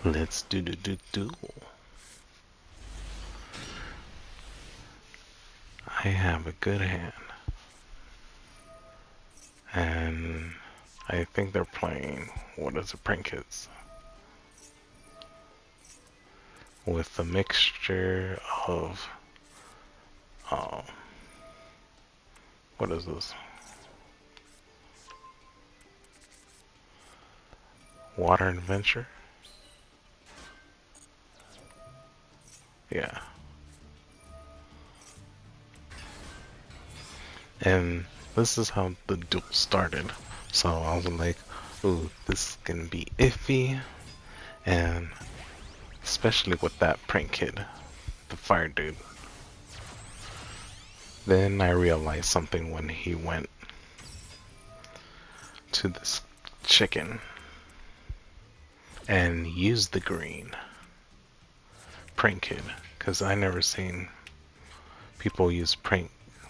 Let's do. I have a good hand, and I think they're playing what is it, prank kids, with a mixture of um, what is this? Water adventure? Yeah. And this is how the duel started. So I was like, ooh, this is gonna be iffy, and especially with that prank kid, the fire dude. Then I realized something when he went to this chicken and used the green prank kid, because I never seen people use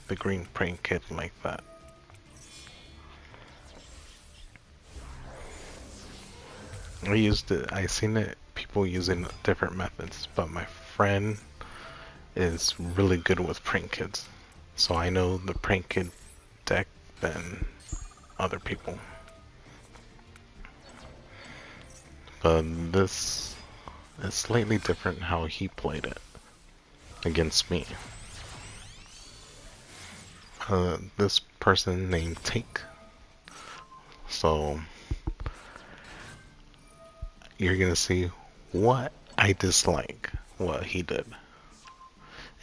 the green prank kid like that. I seen it people using different methods, but my friend is really good with prank kids. So I know the prank kid deck than other people. But this is slightly different how he played it against me. This person named Take. So you're gonna see what I dislike what he did.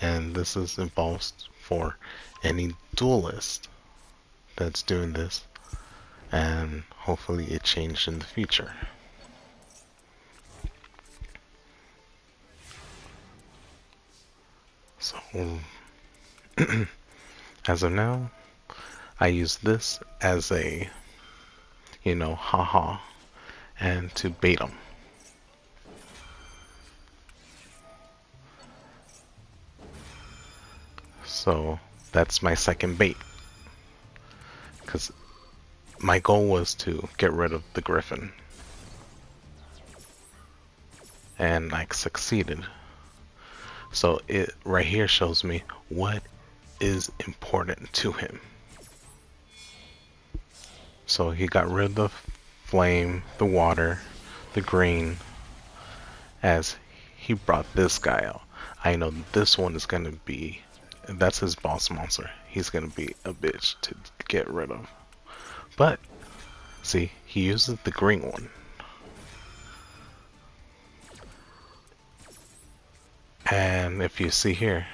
And this is involves for any duelist that's doing this, and hopefully it changed in the future. So as of now, I use this as a, haha, and to bait them. So that's my second bait, because my goal was to get rid of the griffin, and I succeeded. So it right here shows me what is important to him. So he got rid of the flame, the water, the green, as he brought this guy out. I know this one is gonna be, that's his boss monster. He's gonna be a bitch to get rid of. But, see, he uses the green one. And if you see here,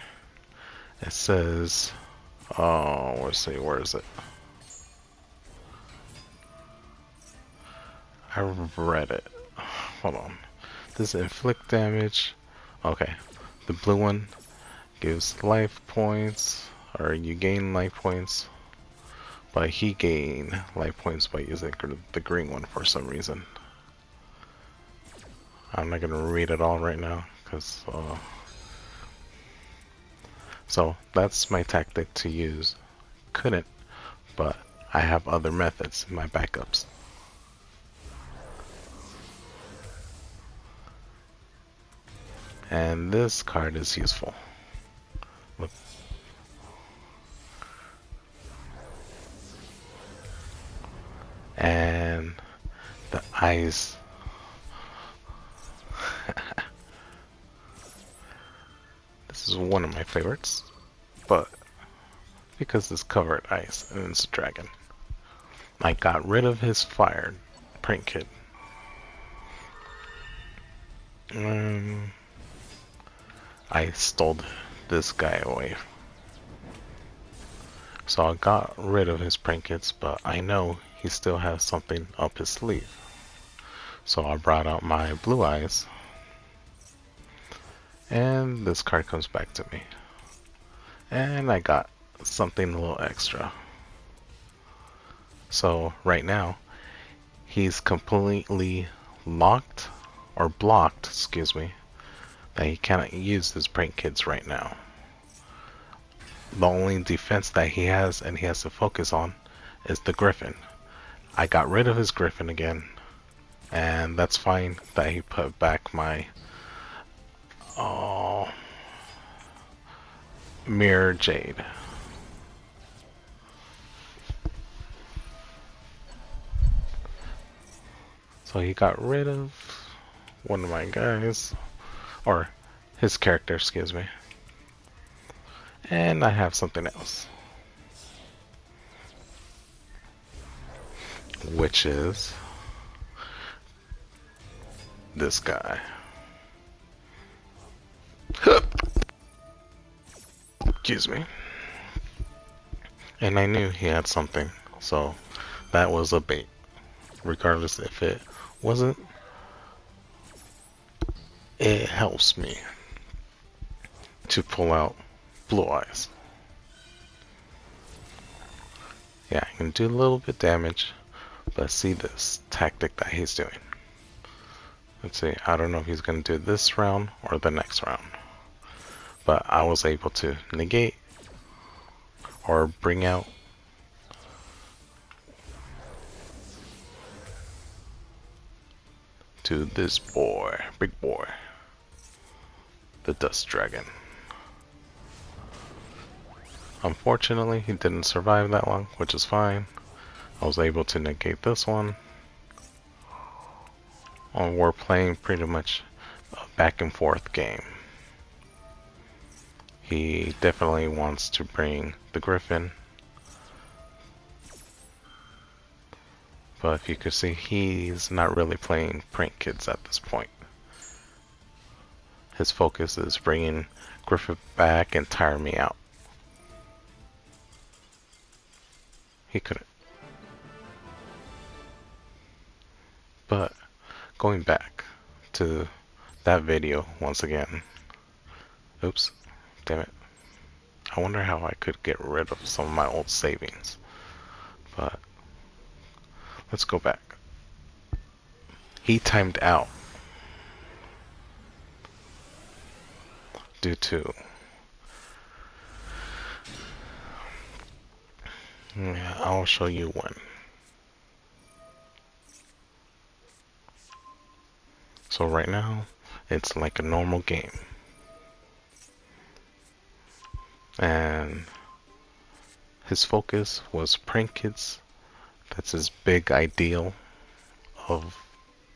it says, oh, let's see, where is it? I read it. Hold on. Does it inflict damage? Okay. The blue one gives life points, or you gain life points. But he gained life points by using the green one for some reason. I'm not gonna read it all right now, because so that's my tactic to use. Couldn't, but I have other methods in my backups. And this card is useful. Look. And the eyes. This is one of my favorites, but because it's covered ice and it's a dragon, I got rid of his fire prank kid. I stole this guy away. So I got rid of his prank kits, but I know he still has something up his sleeve. So I brought out my blue eyes, and this card comes back to me. And I got something a little extra. So right now, he's completely locked, or blocked, excuse me, that he cannot use his prank kids right now. The only defense that he has and he has to focus on is the griffin. I got rid of his griffin again, And that's fine that he put back my mirror jade. So he got rid of one of my guys, or his character, excuse me. And I have something else, which is this guy. Excuse me. And I knew he had something, so that was a bait. Regardless if it wasn't, it helps me to pull out blue eyes. Yeah, I can do a little bit damage, but see this tactic that he's doing. Let's see, I don't know if he's going to do this round or the next round, but I was able to negate or bring out to this boy, big boy, the dust dragon. Unfortunately, he didn't survive that long, which is fine. I was able to negate this one. And we're playing pretty much a back and forth game. He definitely wants to bring the griffin. But if you could see, he's not really playing prank kids at this point. His focus is bringing Griffin back and tire me out. He couldn't. But going back to that video once again. Oops, damn it. I wonder how I could get rid of some of my old savings. But let's go back. He timed out due to I'll show you one. So right now it's like a normal game, and his focus was prank kids. That's his big ideal of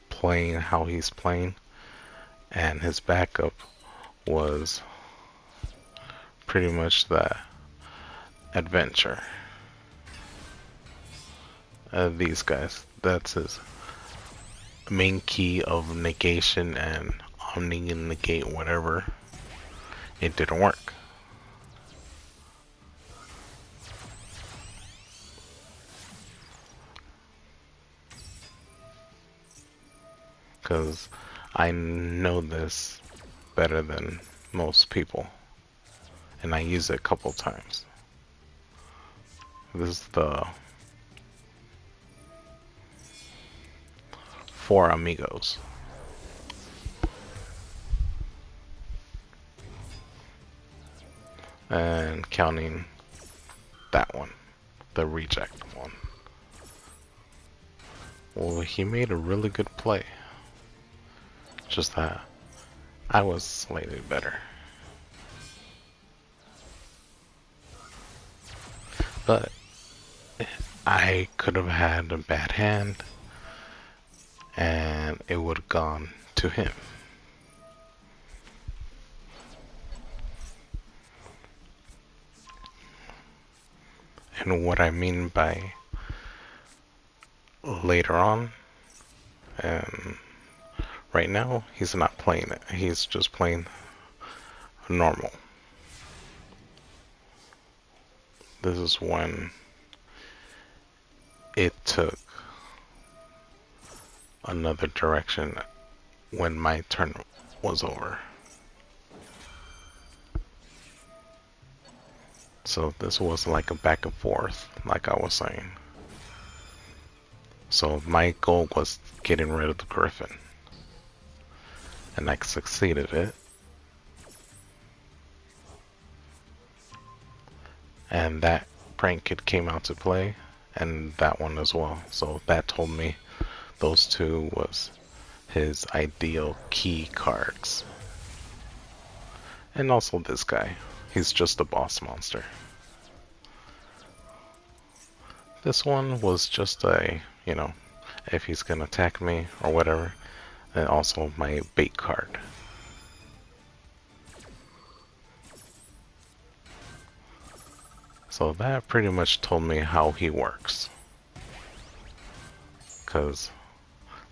playing how he's playing, and his backup was pretty much the adventure. These guys, that's his main key of negation and omni and negate whatever. It didn't work. Because I know this better than most people, and I use it a couple times. This is the Four Amigos. And counting that one, the reject one. Well, he made a really good play. Just that I was slightly better. But I could have had a bad hand and it would have gone to him. And what I mean by later on, right now he's not playing it. He's just playing normal. This is when it took another direction when my turn was over. So this was like a back and forth, like I was saying. So my goal was getting rid of the griffin, and I succeeded it. And that prank kid came out to play, and that one as well. So that told me those two was his ideal key cards. And also this guy. He's just a boss monster. This one was just a, if he's gonna attack me or whatever. And also my bait card. So that pretty much told me how he works. Because,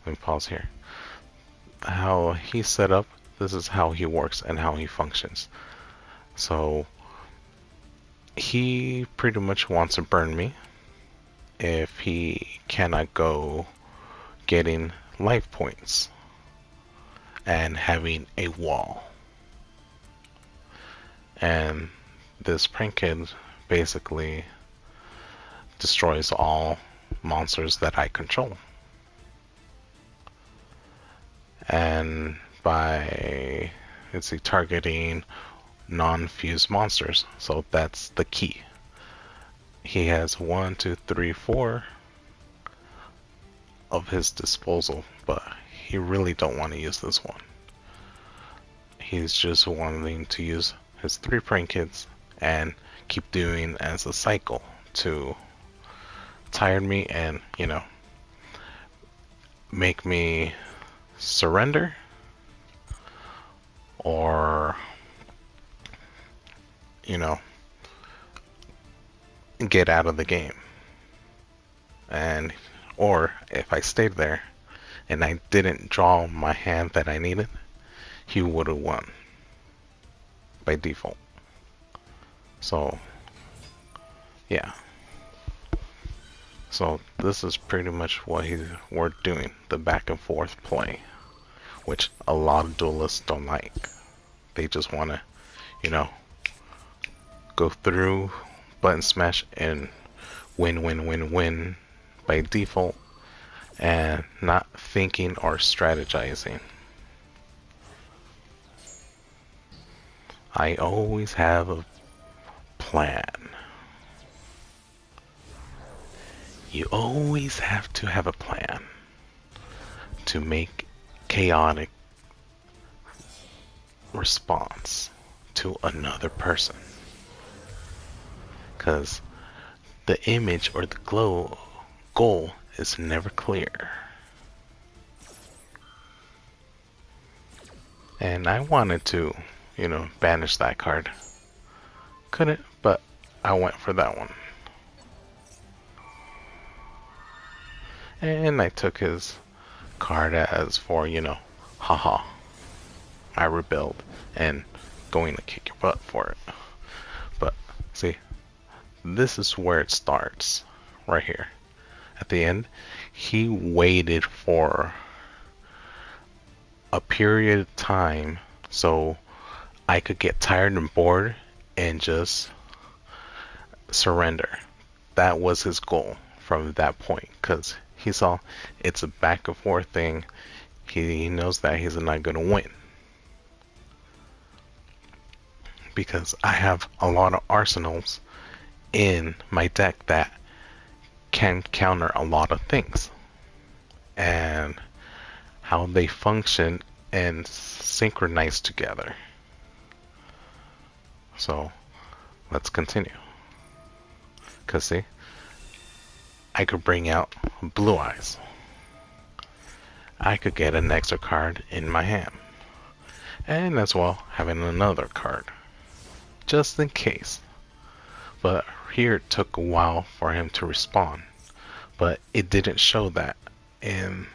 let me pause here. How he's set up, this is how he works and how he functions. So, he pretty much wants to burn me if he cannot go getting life points and having a wall. And this prank kid basically destroys all monsters that I control. And by, let's see, targeting non-fused monsters. So that's the key. He has 1, 2, 3, 4 of his disposal, but he really don't want to use this one. He's just wanting to use his 3 prank kids and keep doing as a cycle to tire me and, make me surrender or, get out of the game. And, or if I stayed there and I didn't draw my hand that I needed, he would have won by default. So, yeah. So this is pretty much what we're doing, the back and forth play, which a lot of duelists don't like. They just want to, go through, button smash, and win by default, and not thinking or strategizing. I always have a plan. You always have to have a plan to make chaotic response to another person. Because the image or the goal is never clear. And I wanted to, banish that card. Couldn't, but I went for that one. And I took his card as for, haha, I rebelled and going to kick your butt for it. But see, this is where it starts, right here. At the end, he waited for a period of time so I could get tired and bored and just surrender. That was his goal from that point, because he saw it's a back and forth thing. He knows that he's not going to win. Because I have a lot of arsenals in my deck that can counter a lot of things. And how they function and synchronize together. So, let's continue. Because see, I could bring out Blue Eyes. I could get an extra card in my hand. And as well, having another card. Just in case. But here it took a while for him to respond. But it didn't show that in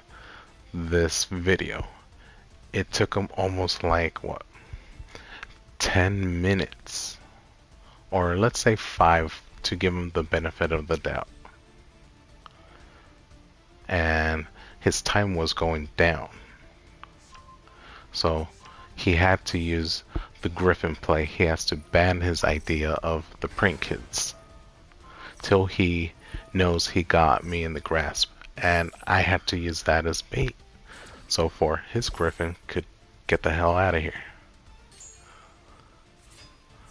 this video. It took him almost like, 10 minutes. Or let's say 5 to give him the benefit of the doubt. And his time was going down. So he had to use the Griffin play. He has to ban his idea of the prank kids till he knows he got me in the grasp, and I had to use that as bait so for his Griffin could get the hell out of here.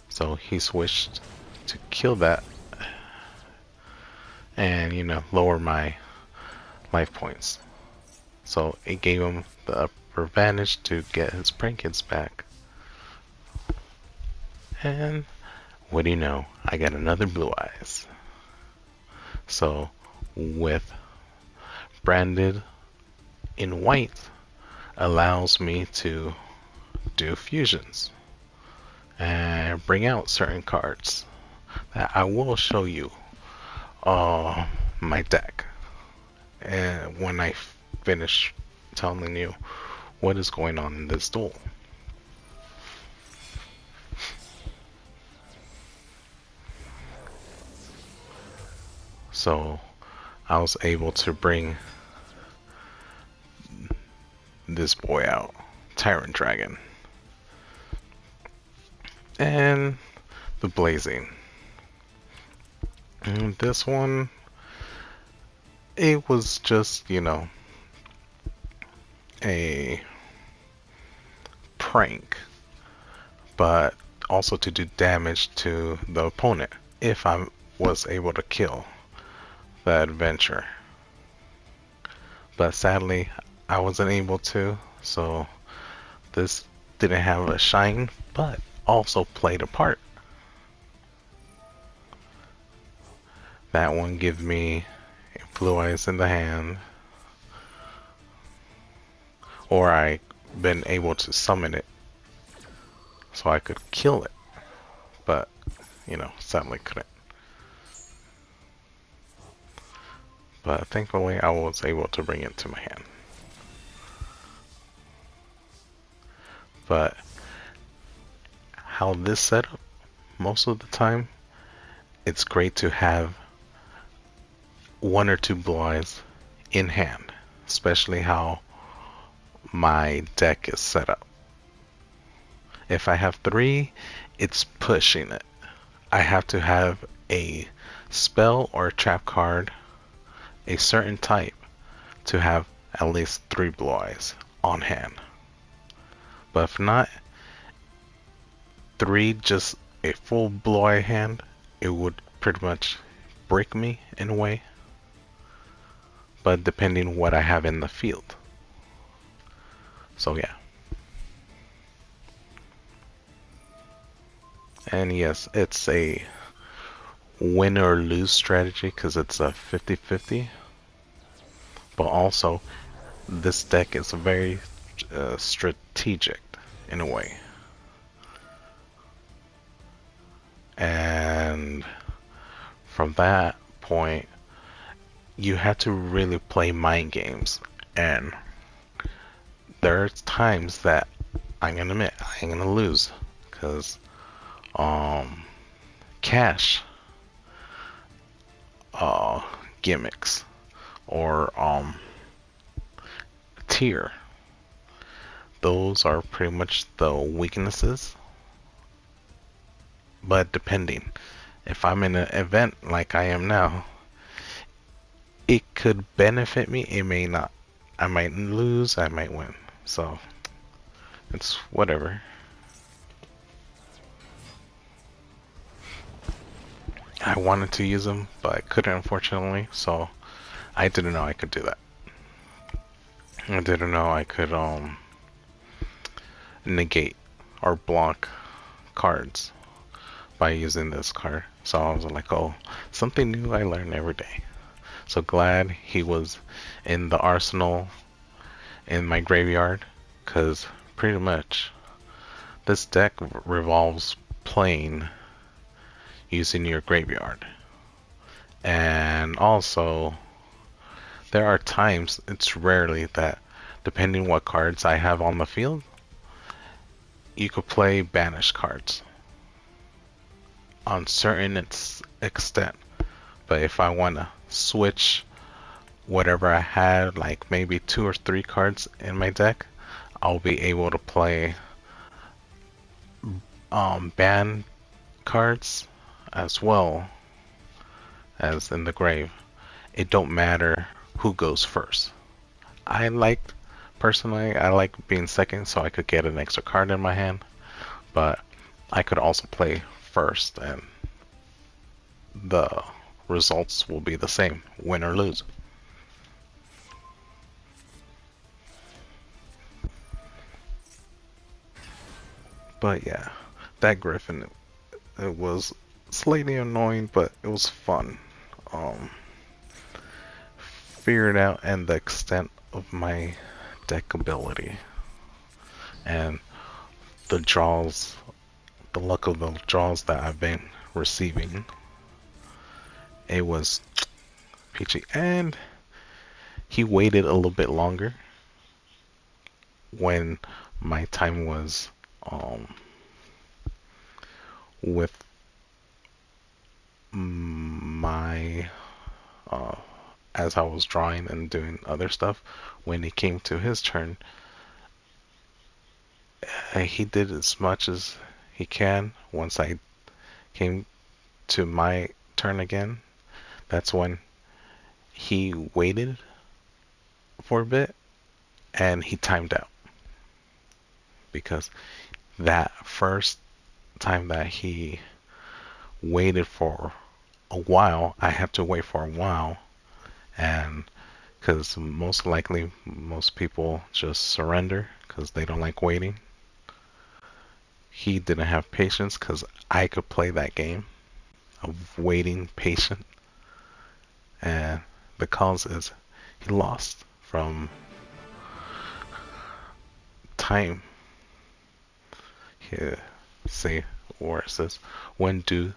So he switched to kill that and lower my life points. So it gave him the upper advantage to get his prank hits back. And what do you know? I got another blue eyes. So with branded in white allows me to do fusions and bring out certain cards that I will show you my deck and when I finish telling you what is going on in this duel. So I was able to bring this boy out, Tyrant Dragon, and the Blazing. And this one, it was just, you know, a prank, but also to do damage to the opponent if I was able to kill the adventure. But sadly, I wasn't able to, so this didn't have a shine, but also played a part. That one gives me blue eyes in the hand, or I been able to summon it so I could kill it, but you know, sadly couldn't. But thankfully I was able to bring it to my hand. But how this setup, most of the time, it's great to have one or two blue eyes in hand, especially how my deck is set up. If I have three, it's pushing it. I have to have a spell or a trap card, a certain type, to have at least 3 blue eyes on hand. But if not, 3 just a full blue eye hand, it would pretty much break me in a way. But depending what I have in the field. So yeah. And yes, it's a win or lose strategy because it's a 50-50. But also, this deck is very strategic in a way. And from that point, you have to really play mind games. And there's times that I'm gonna admit I'm gonna lose because cash gimmicks or tier, those are pretty much the weaknesses. But depending, if I'm in an event like I am now, it could benefit me, it may not. I might lose, I might win. So it's whatever. I wanted to use them, but I couldn't, unfortunately. So I didn't know I could do that. I didn't know I could negate or block cards by using this card. So I was like, oh, something new I learn every day. So glad he was in the arsenal in my graveyard, because pretty much this deck revolves playing using your graveyard. And also, there are times, it's rarely that, depending what cards I have on the field, you could play banished cards on certain extent. But if I want to switch whatever I had, like maybe 2 or 3 cards in my deck, I'll be able to play ban cards as well as in the grave. It don't matter who goes first. Personally, I like being second so I could get an extra card in my hand, but I could also play first and the results will be the same, win or lose. But yeah, that Griffin, it was slightly annoying, but it was fun. Um, Figured out and the extent of my deck ability and the draws, the luck of the draws that I've been receiving. It was peachy, and he waited a little bit longer when my time was with my uh, as I was drawing and doing other stuff. When it came to his turn, he did as much as he can. Once I came to my turn again, that's when he waited for a bit and he timed out, because that first time that he waited for a while, I had to wait for a while, and because most likely most people just surrender because they don't like waiting. He didn't have patience because I could play that game of waiting patient, and the cause is he lost from time. Here, say where it says when due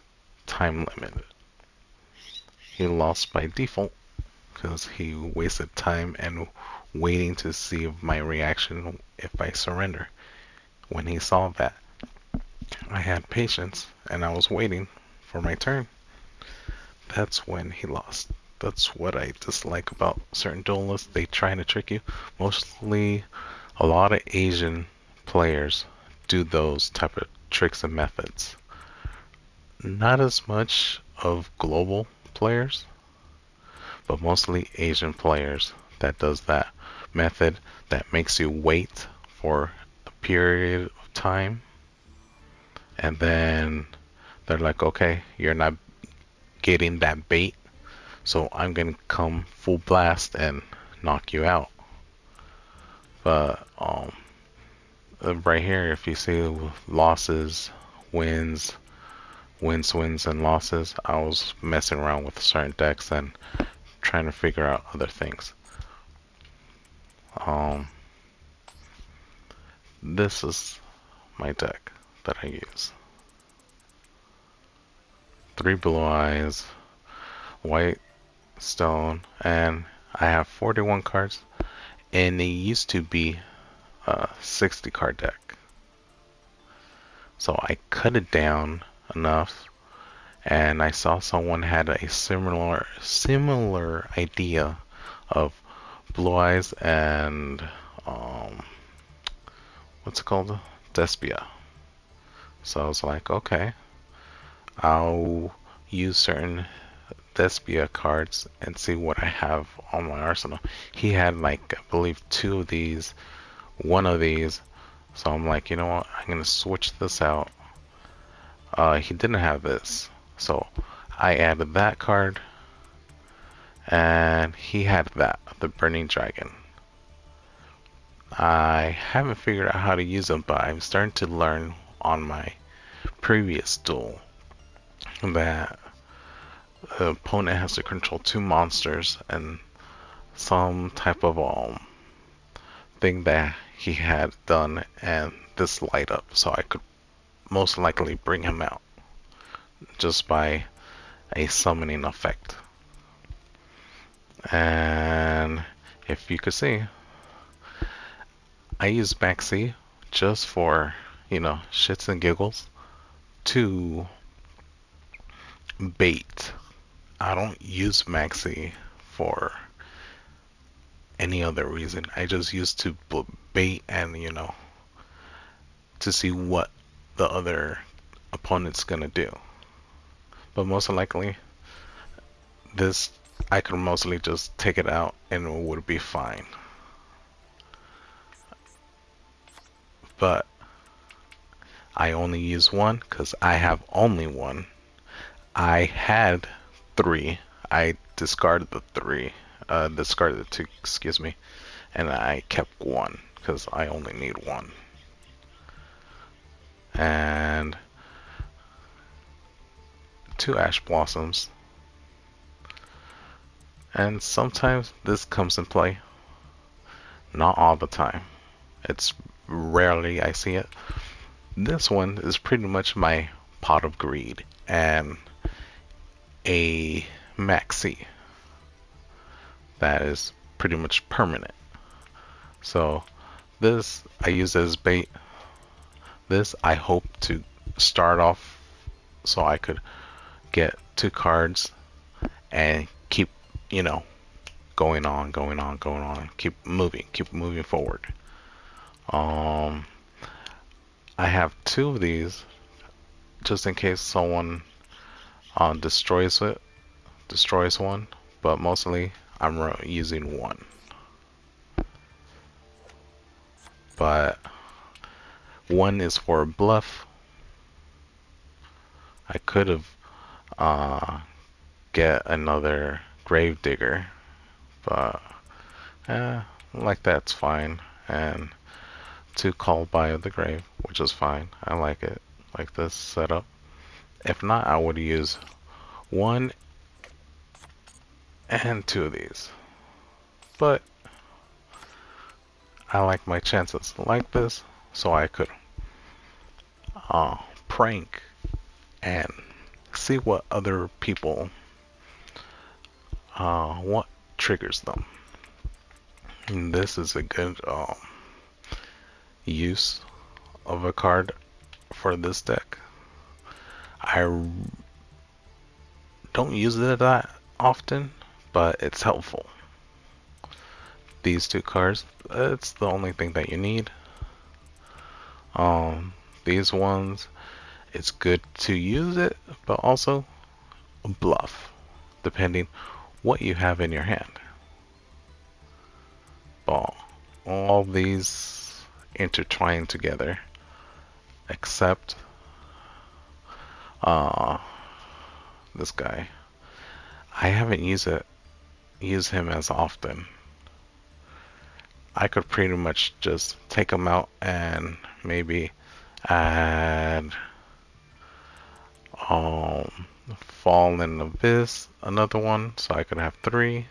time limit. He lost by default because he wasted time and waiting to see my reaction if I surrender. When he saw that I had patience and I was waiting for my turn, that's when he lost. That's what I dislike about certain duelists. They try to trick you. Mostly, a lot of Asian players do those type of tricks and methods. Not as much of global players, but mostly Asian players that does that method that makes you wait for a period of time, and then they're like, okay, you're not getting that bait, so I'm gonna come full blast and knock you out. But right here, if you see losses, wins, wins, and losses, I was messing around with certain decks and trying to figure out other things. Um, this is my deck that I use. 3 blue eyes, white stone, and I have 41 cards, and it used to be a 60 card deck. So I cut it down enough, and I saw someone had a similar idea of blue eyes and what's it called? Despia. So I was like, okay, I'll use certain Despia cards and see what I have on my arsenal. He had like, I believe, 2 of these, 1 of these. So I'm like, you know what? I'm gonna switch this out. He didn't have this, so I added that card, and he had that, the Burning Dragon. I haven't figured out how to use them, but I'm starting to learn on my previous duel that the opponent has to control 2 monsters and some type of thing that he had done, and this light up, so I could most likely bring him out just by a summoning effect. And if you could see, I use Maxi just for, shits and giggles to bait. I don't use Maxi for any other reason. I just use to bait and, to see what the other opponent's gonna do. But most likely, this, I could mostly just take it out and it would be fine. But I only use one because I have only one. I had 3. I discarded the 3. Discarded the 2, excuse me. And I kept 1 because I only need 1. and 2 ash blossoms. And sometimes this comes in play. Not all the time. It's rarely I see it. This one is pretty much my pot of greed and a maxi that is pretty much permanent. So this I use as bait. This I hope to start off so I could get 2 cards and keep, you know, going on, keep moving forward. I have 2 of these just in case someone destroys one, but mostly I'm using 1. But 1 is for bluff. I could have get another grave digger, but like that's fine. And 2 call by the grave, which is fine. I like it, like this setup. If not, I would use 1 and 2 of these. But I like my chances like this, so I could prank and see what other people what triggers them. And this is a good use of a card for this deck. I don't use it that often, but it's helpful. These 2 cards, it's the only thing that you need. These ones, it's good to use it, but also bluff, depending what you have in your hand. But all these intertwine together, except this guy. I haven't used him as often. I could pretty much just take him out and maybe add Fallen Abyss, another one, so I could have 3.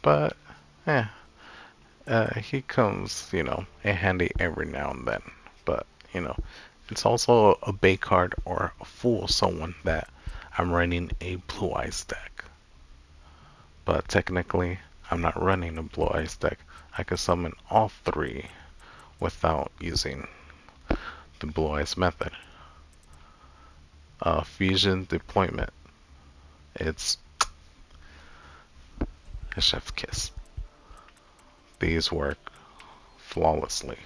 But yeah, he comes, in handy every now and then. But it's also a bait card or a fool someone that I'm running a Blue Eyes deck. But technically, I'm not running a Blue Eyes deck. I can summon all 3 without using the Blue Eyes method. Fusion deployment. It's a chef's kiss. These work flawlessly.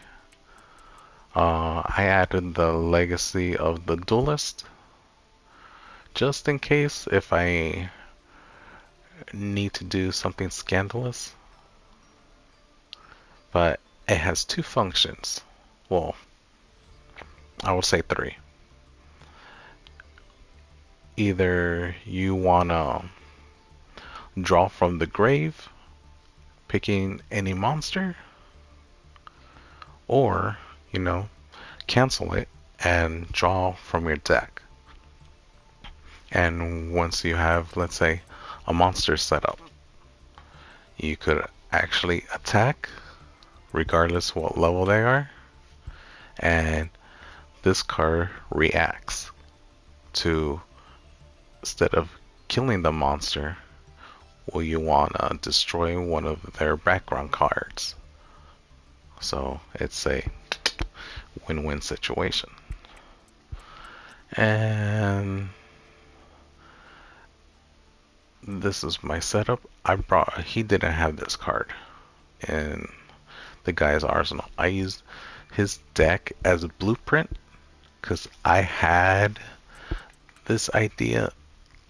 I added the legacy of the duelist just in case if I need to do something scandalous. But it has 2 functions. Well, I will say 3. Either you wanna draw from the grave, picking any monster, or, cancel it and draw from your deck. And once you have, let's say, a monster set up, you could actually attack regardless what level they are, and this card reacts to, instead of killing the monster, will you want to destroy one of their background cards. So it's a win-win situation. And this is my setup. He didn't have this card in the guy's arsenal. I used his deck as a blueprint because I had this idea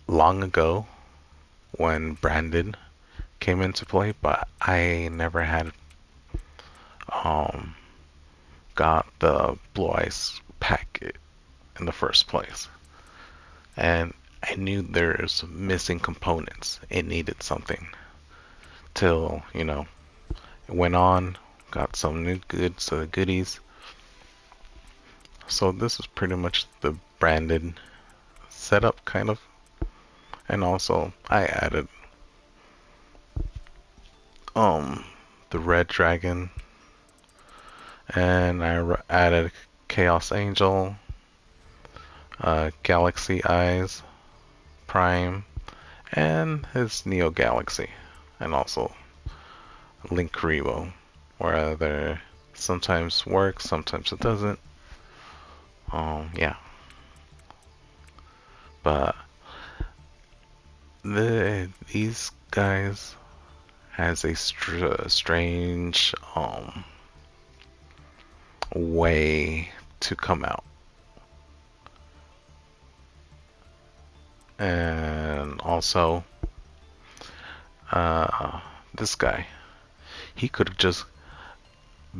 long ago when Brandon came into play, but I never had got the Blue Eyes packet in the first place. And I knew there's missing components. It needed something. Till, it went on, got some new goodies. So this is pretty much the branded setup, kind of. And also, I added um the red dragon, and I added Chaos Angel, Galaxy Eyes, Prime, and his Neo Galaxy, and also Link Rebo, where there sometimes works, sometimes it doesn't. Yeah, but these guys has a strange way to come out, and also this guy, he could just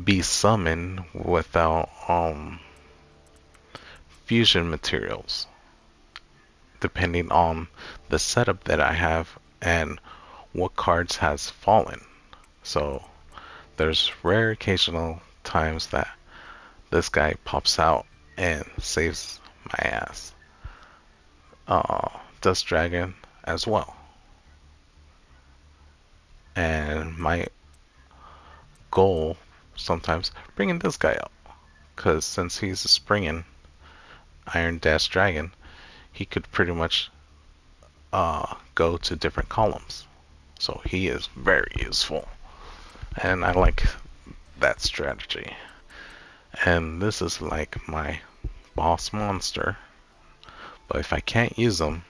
be summoned without fusion materials, depending on the setup that I have and what cards has fallen. So there's rare occasional times that this guy pops out and saves my ass. Dust Dragon as well. And my goal sometimes bringing this guy out, because since he's a springing Iron Dash Dragon, he could pretty much go to different columns. So he is very useful, and I like that strategy. And this is like my boss monster, but if I can't use them,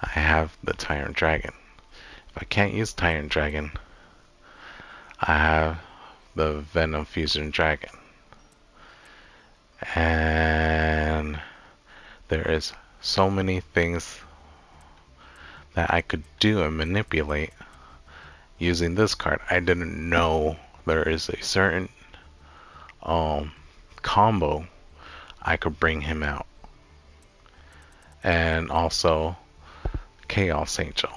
I have the Tyrant Dragon. If I can't use Tyrant Dragon, I have the Venom Fusion Dragon. And there is so many things that I could do and manipulate using this card. I didn't know there is a certain combo I could bring him out. And also Chaos Angel.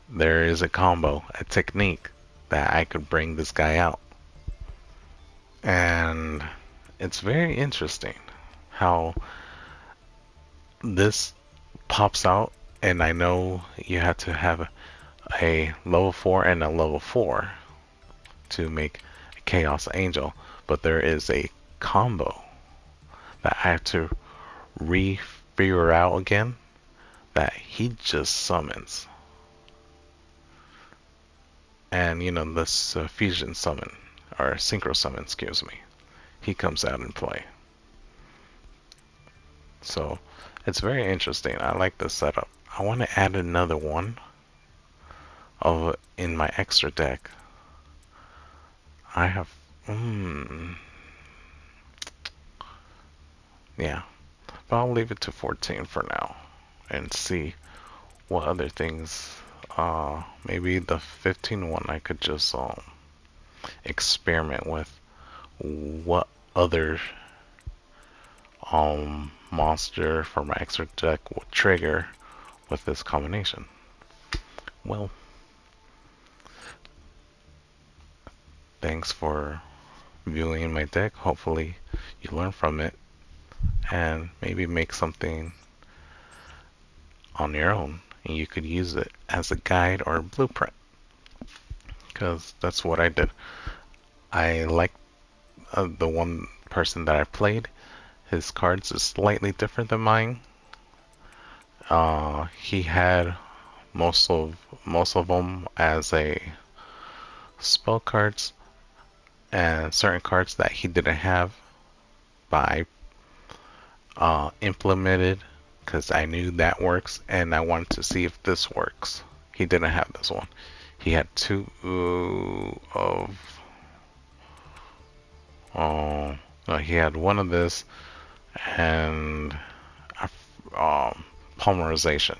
There is a combo, a technique that I could bring this guy out. And it's very interesting how this pops out, and I know you have to have a level 4 and a level 4 to make a Chaos Angel, but there is a combo that I have to re-figure out again that he just summons. And you know, this fusion summon, or synchro summon, excuse me, he comes out in play. So it's very interesting. I like this setup. I want to add another one of in my extra deck. I have yeah, but I'll leave it to 14 for now and see what other things. Maybe the 15 one I could just experiment with what other monster for my extra deck would trigger with this combination. Well, thanks for viewing my deck. Hopefully you learn from it and maybe make something on your own, and you could use it as a guide or a blueprint, because that's what I did. I like the one person that I played. His cards is slightly different than mine. He had most of them as a spell cards, and certain cards that he didn't have, but I implemented because I knew that works, and I wanted to see if this works. He didn't have this one. He had two of no, he had one of this and polymerization.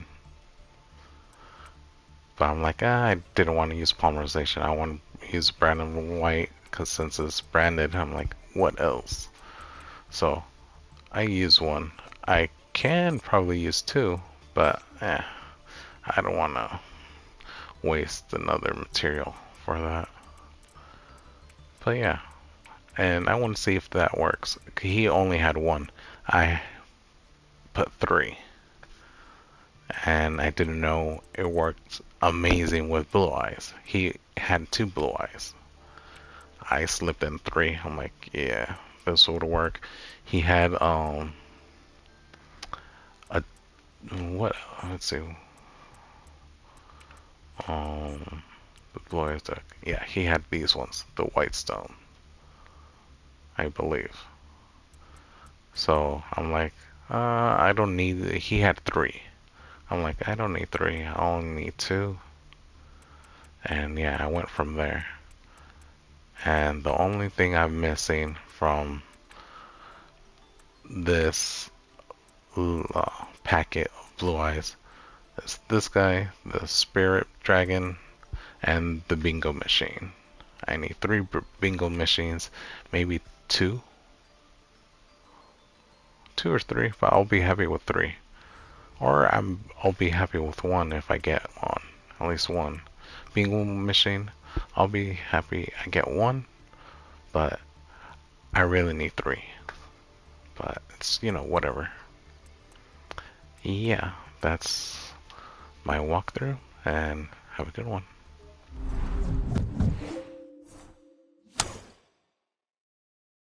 But I'm like, I didn't want to use polymerization. I want to use branded white, because since it's branded, I'm like, what else? So I use one. I can probably use two, but I don't want to waste another material for that. But yeah, and I want to see if that works. He only had one. I put three, and I didn't know it worked amazing with blue eyes. He had two blue eyes. I slipped in three. I'm like, yeah, this would work. He had a what? Let's see. The blue eyes deck. Yeah, he had these ones, the white stone, I believe. So I'm like, I don't need. He had three. I'm like, I don't need three. I only need two. And yeah, I went from there. And the only thing I'm missing from this packet of blue eyes is this guy, the spirit dragon, and the bingo machine. I need three bingo machines, maybe two or three, but I'll be happy with three. Or I'll be happy with one if I get one, at least one bingo machine. I'll be happy I get one, but I really need three. But it's, whatever. Yeah, that's my walkthrough, and have a good one.